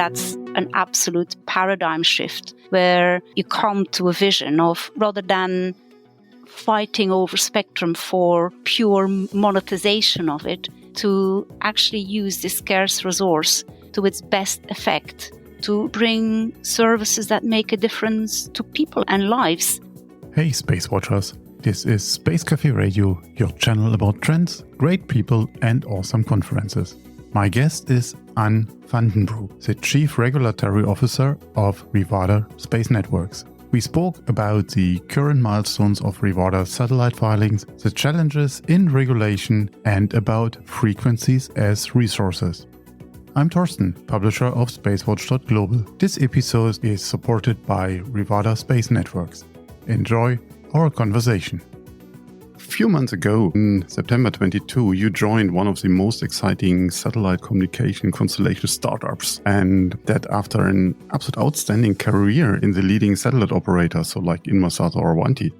that's an absolute paradigm shift where you come to a vision of, rather than fighting over spectrum for pure monetization of it, to actually use this scarce resource to its best effect, to bring services that make a difference to people and lives. Hey SpaceWatchers, this is Space Café Radio, your channel about trends, great people and awesome conferences. My guest is Anne Vandenbroucke, the Chief Regulatory Officer of Rivada Space Networks. We spoke about the current milestones of Rivada satellite filings, the challenges in regulation, and about frequencies as resources. I'm Torsten, publisher of SpaceWatch.Global. This episode is supported by Rivada Space Networks. Enjoy our conversation. A few months ago, in September 22, you joined one of the most exciting satellite communication constellation startups, and that after an absolute outstanding career in the leading satellite operators, so like Inmarsat or Avanti.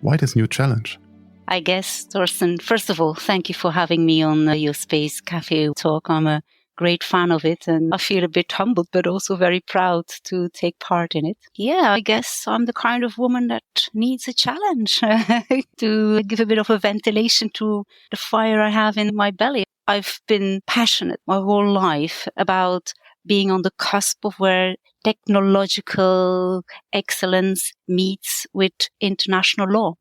Why this new challenge? I guess, Torsten, first of all, thank you for having me on your Space Cafe talk. I'm a great fan of it, and I feel a bit humbled, but also very proud to take part in it. Yeah, I guess I'm the kind of woman that needs a challenge to give a bit of a ventilation to the fire I have in my belly. I've been passionate my whole life about being on the cusp of where technological excellence meets with international law.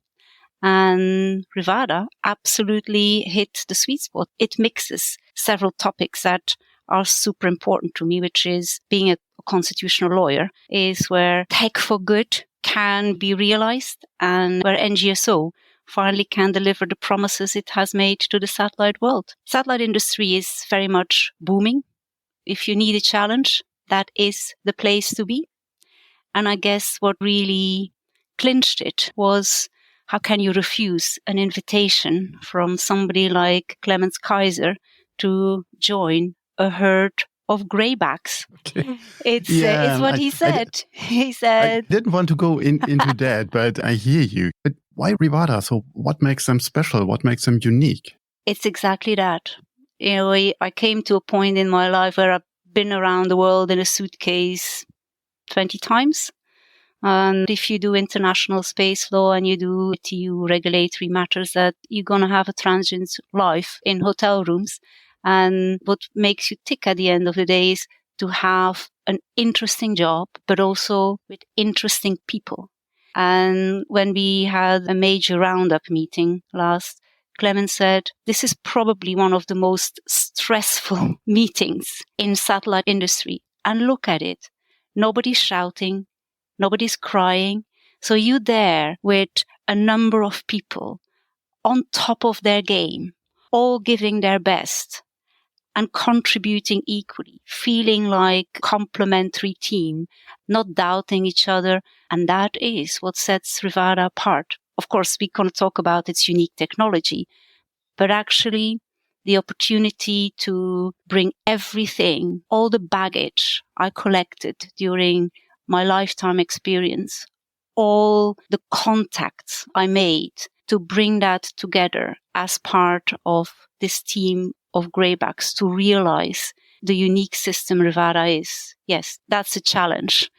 And Rivada absolutely hit the sweet spot. It mixes several topics that are super important to me, which is being a constitutional lawyer, is where tech for good can be realized and where NGSO finally can deliver the promises it has made to the satellite world. Satellite industry is very much booming. If you need a challenge, that is the place to be. And I guess what really clinched it was, how can you refuse an invitation from somebody like Clemens Kaiser to join a herd of greybacks? Okay. It's what he said. He said, I didn't want to go into that, but I hear you. But why Rivada? So what makes them special? What makes them unique? It's exactly that. You know, I came to a point in my life where I've been around the world in a suitcase 20 times. And if you do international space law and you do TU regulatory matters, that you're going to have a transient life in hotel rooms. And what makes you tick at the end of the day is to have an interesting job, but also with interesting people. And when we had a major roundup meeting last, Clemens said, this is probably one of the most stressful meetings in satellite industry. And look at it. Nobody's shouting. Nobody's crying. So you're there with a number of people on top of their game, all giving their best and contributing equally, feeling like a complementary team, not doubting each other. And that is what sets Rivada apart. Of course, we're going to talk about its unique technology, but actually the opportunity to bring everything, all the baggage I collected during my lifetime experience, all the contacts I made, to bring that together as part of this team of greybacks to realize the unique system Rivada is. Yes, that's a challenge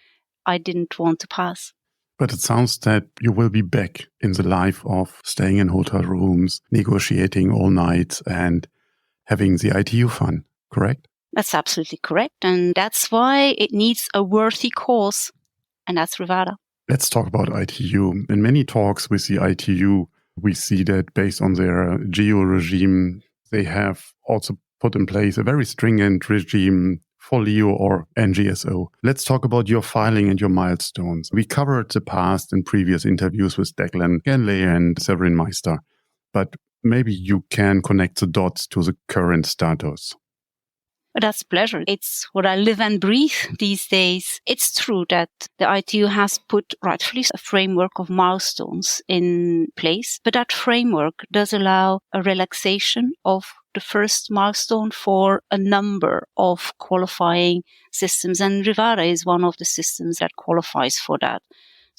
I didn't want to pass. But it sounds that you will be back in the life of staying in hotel rooms, negotiating all night and having the ITU fun, correct? That's absolutely correct. And that's why it needs a worthy cause. And that's Rivada. Let's talk about ITU. In many talks with the ITU, we see that based on their geo regime, they have also put in place a very stringent regime for LEO or NGSO. Let's talk about your filing and your milestones. We covered the past in previous interviews with Declan Ganley and Severin Meister, but maybe you can connect the dots to the current status. That's a pleasure. It's what I live and breathe these days. It's true that the ITU has put rightfully a framework of milestones in place, but that framework does allow a relaxation of the first milestone for a number of qualifying systems. And Rivada is one of the systems that qualifies for that.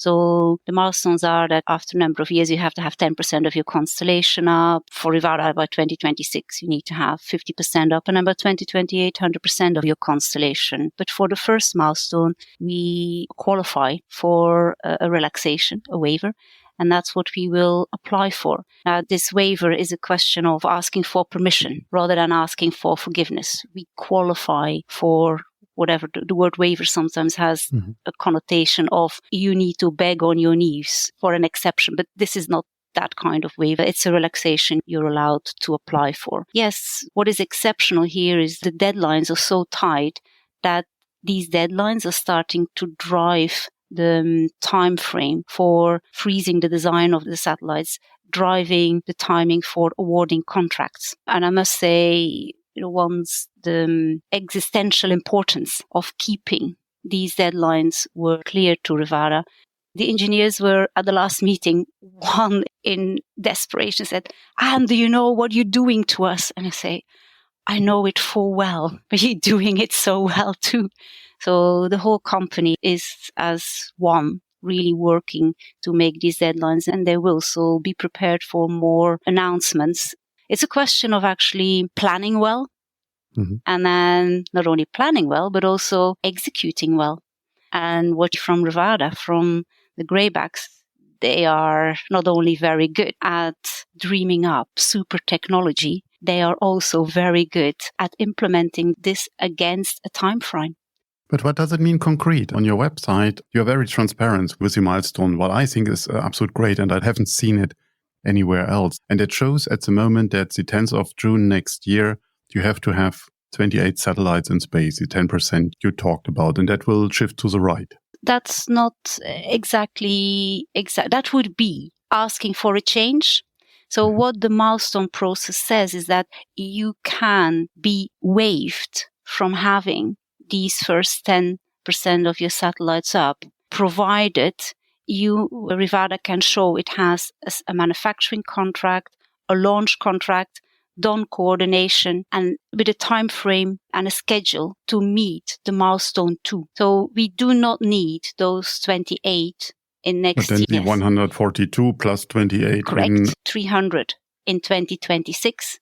So the milestones are that after a number of years, you have to have 10% of your constellation up. For Rivada, by 2026, you need to have 50% up. And then by 2028, 100% of your constellation. But for the first milestone, we qualify for a relaxation, a waiver. And that's what we will apply for. Now, this waiver is a question of asking for permission rather than asking for forgiveness. We qualify for whatever. The word waiver sometimes has a connotation of you need to beg on your knees for an exception, but this is not that kind of waiver. It's a relaxation you're allowed to apply for. Yes, what is exceptional here is the deadlines are so tight that these deadlines are starting to drive the time frame for freezing the design of the satellites, driving the timing for awarding contracts. And I must say, once the existential importance of keeping these deadlines were clear to Rivada, the engineers were at the last meeting, one in desperation said, "Anne, do you know what you're doing to us?" And I say, "I know it full well, but you're doing it so well too." So the whole company is as one, really working to make these deadlines, and they will so be prepared for more announcements. It's a question of actually planning well, and then not only planning well, but also executing well. And what from Rivada, from the Greybacks, they are not only very good at dreaming up super technology, they are also very good at implementing this against a time frame. But what does it mean concrete? On your website, you're very transparent with your milestone, what I think is absolutely great, and I haven't seen it anywhere else. And it shows at the moment that the 10th of June next year, you have to have 28 satellites in space, the 10% you talked about, and that will shift to the right. That's not exactly exact. That would be asking for a change. So what the milestone process says is that you can be waived from having these first 10% of your satellites up, provided Rivada can show it has a manufacturing contract, a launch contract, done coordination, and with a time frame and a schedule to meet the milestone 2. So we do not need those 28 in next year. But then the 142 plus 28. Correct, 300 in 2026.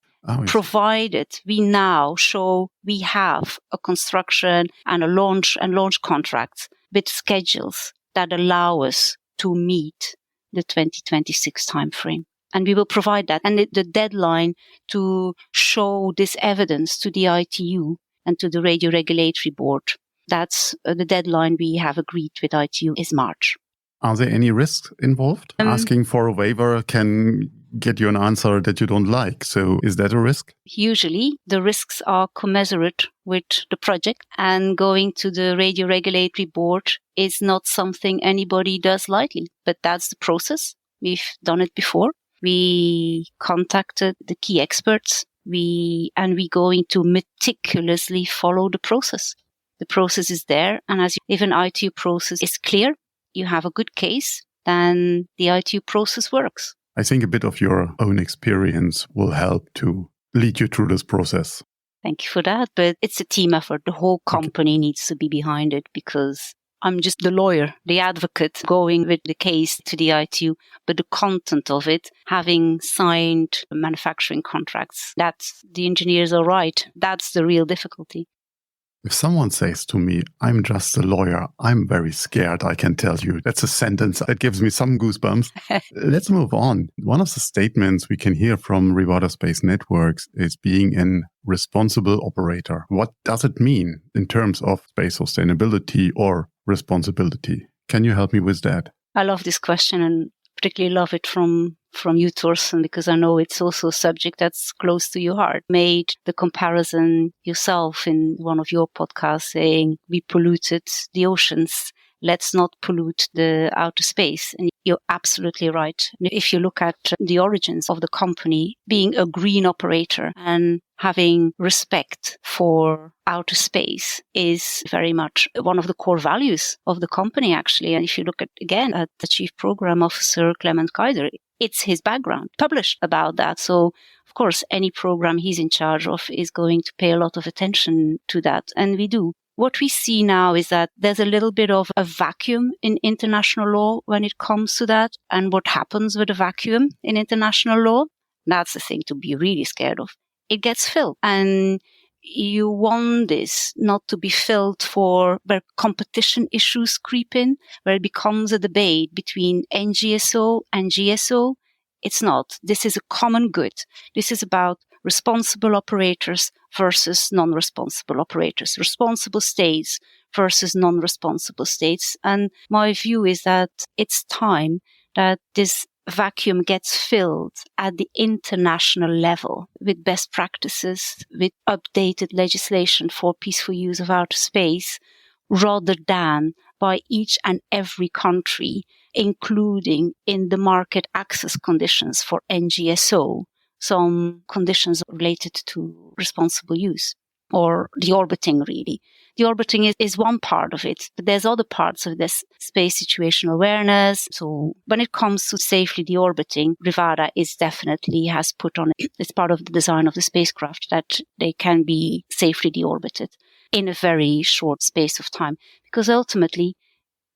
Provided we now show we have a construction and a launch contracts with schedules that allow us to meet the 2026 timeframe. And we will provide that. And the deadline to show this evidence to the ITU and to the Radio Regulatory Board, that's the deadline we have agreed with ITU is March. Are there any risks involved? Asking for a waiver can get you an answer that you don't like. So is that a risk? Usually the risks are commensurate with the project, and going to the Radio Regulatory Board is not something anybody does lightly, but that's the process. We've done it before. We contacted the key experts. We're going to meticulously follow the process. The process is there, and if an ITU process is clear, you have a good case, then the ITU process works. I think a bit of your own experience will help to lead you through this process. Thank you for that. But it's a team effort. The whole company needs to be behind it, because I'm just the lawyer, the advocate going with the case to the ITU. But the content of it, having signed manufacturing contracts, that's the engineers are right. That's the real difficulty. If someone says to me, "I'm just a lawyer," I'm very scared, I can tell you. That's a sentence that gives me some goosebumps. Let's move on. One of the statements we can hear from Rivada Space Networks is being a responsible operator. What does it mean in terms of space sustainability or responsibility? Can you help me with that? I love this question, and particularly love it from you, Torsten, because I know it's also a subject that's close to your heart. Made the comparison yourself in one of your podcasts saying we polluted the oceans. Let's not pollute the outer space. And you're absolutely right. If you look at the origins of the company, being a green operator and having respect for outer space is very much one of the core values of the company, actually. And if you look at the Chief Program Officer, Clement Kaiser, it's his background, published about that. So, of course, any program he's in charge of is going to pay a lot of attention to that. And we do. what we see now is that there's a little bit of a vacuum in international law when it comes to that. And what happens with a vacuum in international law? That's the thing to be really scared of. It gets filled. And you want this not to be filled for where competition issues creep in, where it becomes a debate between NGSO and GSO. It's not. This is a common good. This is about responsible operators versus non-responsible operators, responsible states versus non-responsible states. And my view is that it's time that this vacuum gets filled at the international level with best practices, with updated legislation for peaceful use of outer space, rather than by each and every country, including in the market access conditions for NGSO, some conditions related to responsible use or the orbiting, really. The orbiting is one part of it, but there's other parts of this space situational awareness. So when it comes to safely deorbiting, Rivara has put on it as part of the design of the spacecraft that they can be safely deorbited in a very short space of time, because ultimately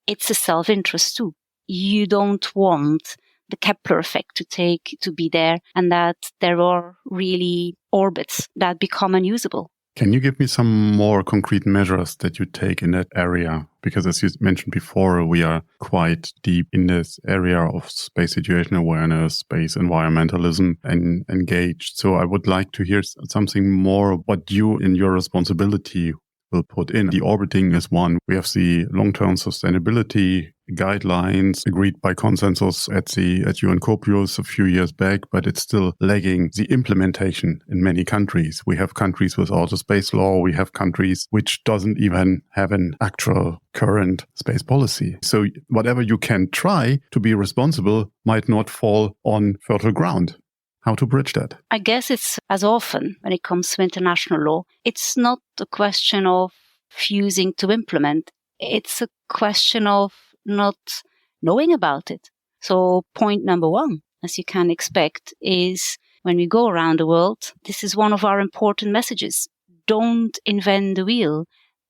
it's a self-interest too. You don't want the Kepler effect to be there, and that there are really orbits that become unusable. Can you give me some more concrete measures that you take in that area? Because as you mentioned before, we are quite deep in this area of space situational awareness, space environmentalism, and engaged. So I would like to hear something more what you in your responsibility will put in. The orbiting is one. We have the long-term sustainability guidelines agreed by consensus at UN Copios a few years back, but it's still lagging the implementation in many countries. We have countries without a space law. We have countries which doesn't even have an actual current space policy. So whatever you can try to be responsible might not fall on fertile ground. How to bridge that? I guess it's, as often when it comes to international law, it's not a question of refusing to implement. It's a question of not knowing about it. So point number one, as you can expect, is when we go around the world, this is one of our important messages. Don't invent the wheel.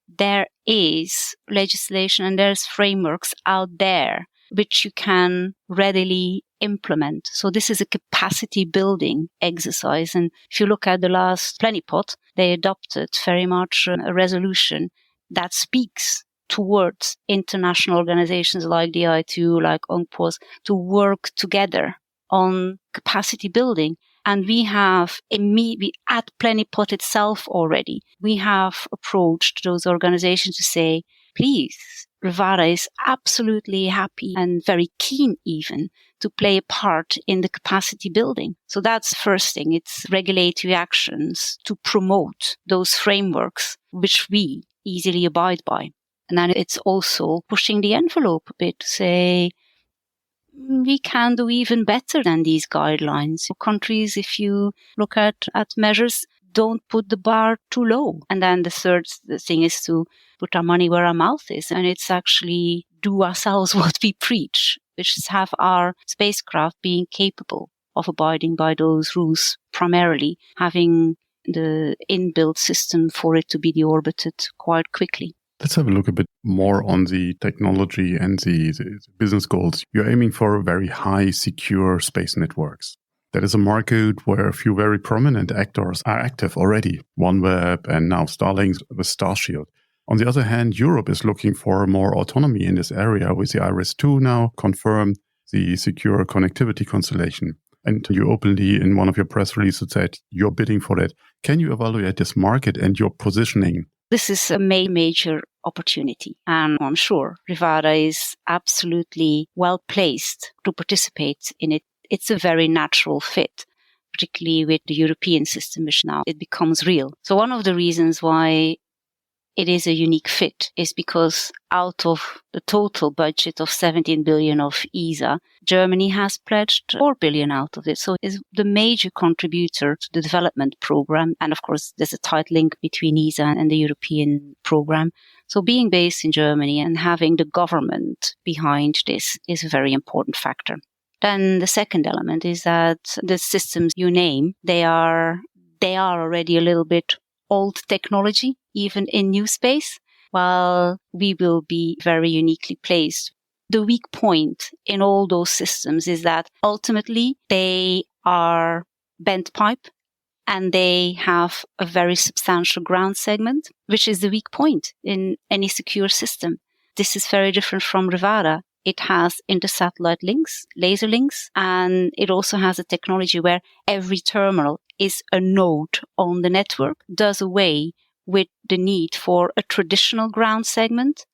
There is legislation and there's frameworks out there which you can readily implement. So this is a capacity building exercise. And if you look at the last Plenipot, they adopted very much a resolution that speaks towards international organizations like the I2, like UNCPOS, to work together on capacity building. And we have at Plenipot itself already, we have approached those organizations to say, please, Rivara is absolutely happy and very keen even to play a part in the capacity building. So that's the first thing. It's regulatory actions to promote those frameworks which we easily abide by. And then it's also pushing the envelope a bit to say, we can do even better than these guidelines. Countries, if you look at measures, don't put the bar too low. And then the third thing is to put our money where our mouth is. And it's actually do ourselves what we preach, which is have our spacecraft being capable of abiding by those rules, primarily having the inbuilt system for it to be deorbited quite quickly. Let's have a look a bit more on the technology and the business goals. You're aiming for very high, secure space networks. That is a market where a few very prominent actors are active already. OneWeb and now Starlink with Starshield. On the other hand, Europe is looking for more autonomy in this area with the IRIS-2 now confirmed, the secure connectivity constellation. And you openly, in one of your press releases, said you're bidding for that. Can you evaluate this market and your positioning? This is a major opportunity, and I'm sure Rivara is absolutely well placed to participate in it. It's a very natural fit, particularly with the European system, which now it becomes real. So one of the reasons why it is a unique fit is because out of the total budget of 17 billion of ESA, Germany has pledged 4 billion out of it. So it's the major contributor to the development program. And of course, there's a tight link between ESA and the European program. So being based in Germany and having the government behind this is a very important factor. Then the second element is that the systems you name, they are already a little bit old technology, even in new space, well, we will be very uniquely placed. The weak point in all those systems is that ultimately they are bent pipe and they have a very substantial ground segment, which is the weak point in any secure system. This is very different from Rivada. It has inter-satellite links, laser links, and it also has a technology where every terminal is a node on the network, does away with the need for a traditional ground segment,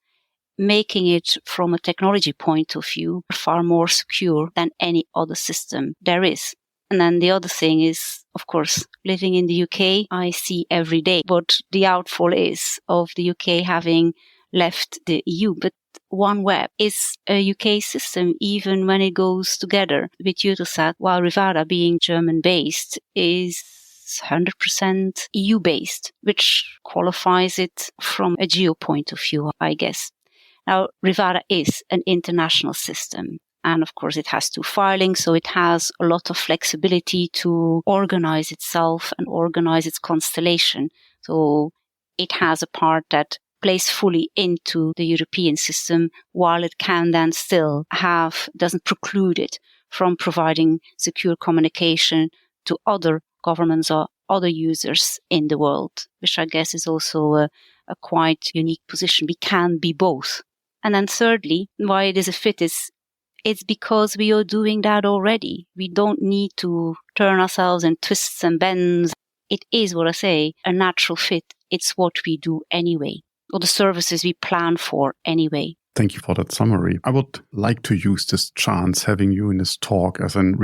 making it, from a technology point of view, far more secure than any other system there is. And then the other thing is, of course, living in the UK, I see every day what the outfall is of the UK having left the EU. But OneWeb is a UK system, even when it goes together with Eutelsat, while Rivada, being German-based, is 100% EU-based, which qualifies it from a geo point of view, I guess. Now, Rivada is an international system. And of course, it has 2 filings, so it has a lot of flexibility to organize itself and organize its constellation. So it has a part that plays fully into the European system, while it can then still doesn't preclude it from providing secure communication to other governments or other users in the world, which I guess is also a quite unique position. We can be both. And then thirdly, why it is a fit is it's because we are doing that already. We don't need to turn ourselves in twists and bends. It is what I say, a natural fit. It's what we do anyway, or the services we plan for anyway. Thank you for that summary. I would like to use this chance having you in this talk as an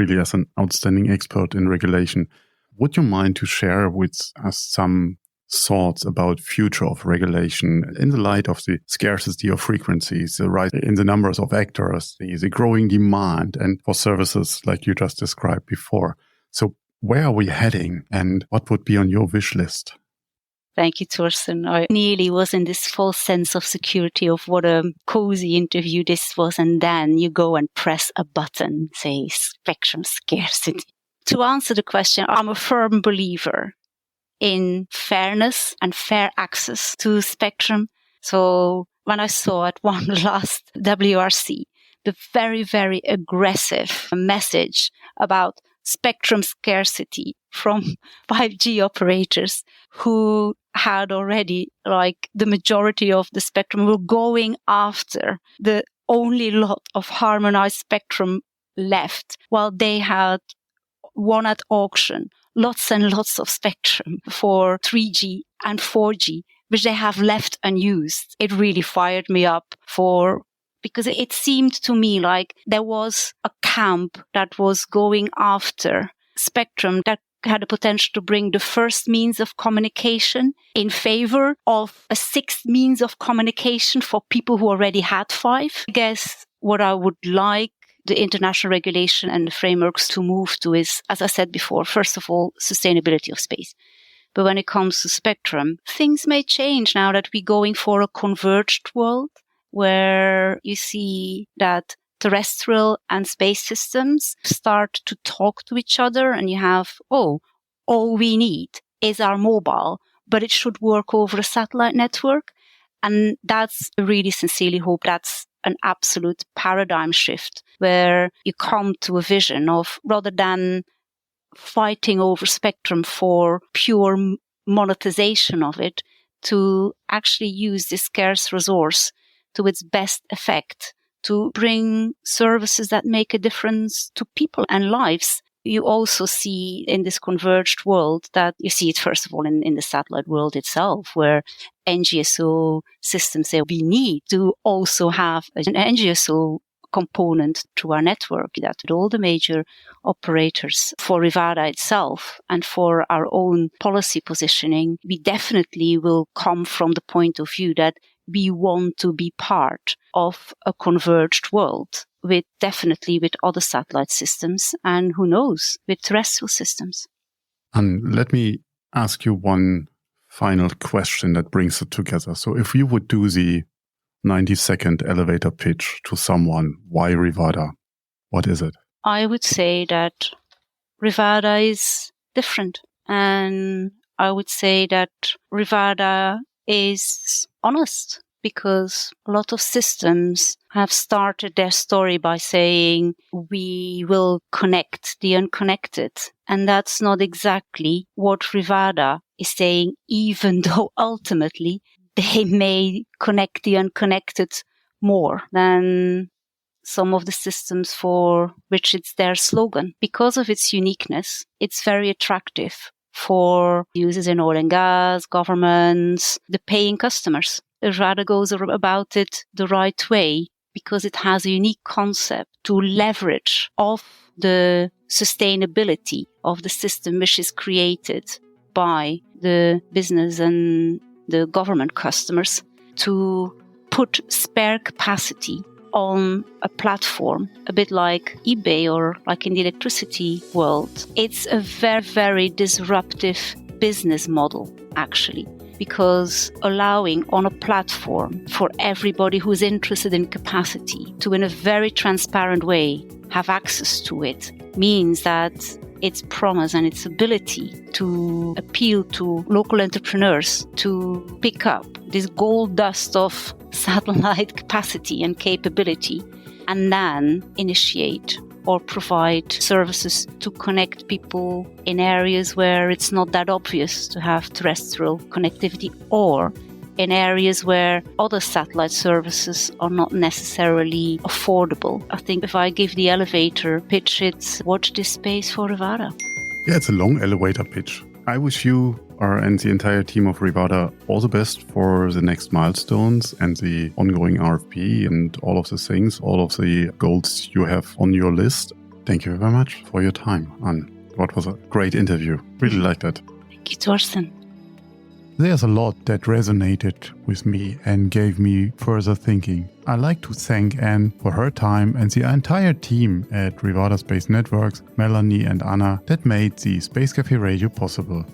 outstanding expert in regulation. Would you mind to share with us some thoughts about future of regulation in the light of the scarcity of frequencies, the rise in the numbers of actors, the growing demand and for services like you just described before? So where are we heading and what would be on your wish list? Thank you, Torsten. I nearly was in this false sense of security of what a cozy interview this was, and then you go and press a button, say spectrum scarcity. To answer the question, I'm a firm believer in fairness and fair access to spectrum. So when I saw at one last WRC, the very, very aggressive message about spectrum scarcity from 5G operators who had already, like the majority of the spectrum, were going after the only lot of harmonized spectrum left, while they had won at auction lots and lots of spectrum for 3G and 4G, which they have left unused. It really fired me up because it seemed to me like there was a camp that was going after spectrum that had the potential to bring the first means of communication in favor of a sixth means of communication for people who already had 5. I guess what I would like the international regulation and the frameworks to move to is, as I said before, first of all, sustainability of space. But when it comes to spectrum, things may change now that we're going for a converged world where you see that terrestrial and space systems start to talk to each other and you have, all we need is our mobile, but it should work over a satellite network. And that's really sincerely hope that's an absolute paradigm shift where you come to a vision of, rather than fighting over spectrum for pure monetization of it, to actually use this scarce resource to its best effect, to bring services that make a difference to people and lives. You also see in this converged world that you see it, first of all, in the satellite world itself, where NGSO systems say we need to also have an NGSO component to our network, that with all the major operators for Rivada itself and for our own policy positioning, we definitely will come from the point of view that we want to be part of a converged world with other satellite systems and who knows, with terrestrial systems. And let me ask you one final question that brings it together. So if you would do the 90-second elevator pitch to someone, why Rivada? What is it? I would say that Rivada is different. And I would say that Rivada is honest. because a lot of systems have started their story by saying we will connect the unconnected. And that's not exactly what Rivada is saying, even though ultimately they may connect the unconnected more than some of the systems for which it's their slogan. Because of its uniqueness, it's very attractive for users in oil and gas, governments, the paying customers. Rivada goes about it the right way because it has a unique concept to leverage off the sustainability of the system which is created by the business and the government customers to put spare capacity on a platform, a bit like eBay or like in the electricity world. It's a very, very disruptive business model, actually, because allowing on a platform for everybody who's interested in capacity to, in a very transparent way, have access to it means that its promise and its ability to appeal to local entrepreneurs to pick up this gold dust of satellite capacity and capability and then initiate or provide services to connect people in areas where it's not that obvious to have terrestrial connectivity, or in areas where other satellite services are not necessarily affordable. I think if I give the elevator pitch, it's watch this space for Rivada. Yeah, it's a long elevator pitch. I wish you and the entire team of Rivada all the best for the next milestones and the ongoing RFP and all of the things, all of the goals you have on your list. Thank you very much for your time, Anne. What was a great interview. Really liked that. Thank you, Torsten. There's a lot that resonated with me and gave me further thinking. I'd like to thank Anne for her time and the entire team at Rivada Space Networks, Melanie and Anna, that made the Space Café Radio possible.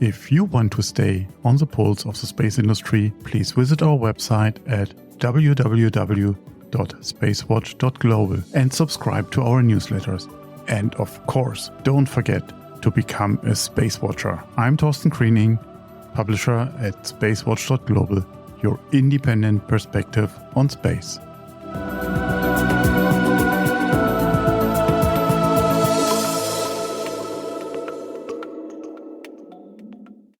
If you want to stay on the pulse of the space industry, please visit our website at www.SpaceWatch.Global and subscribe to our newsletters. And of course, don't forget to become a Space Watcher. I'm Torsten Kriening, publisher at SpaceWatch.Global, your independent perspective on space.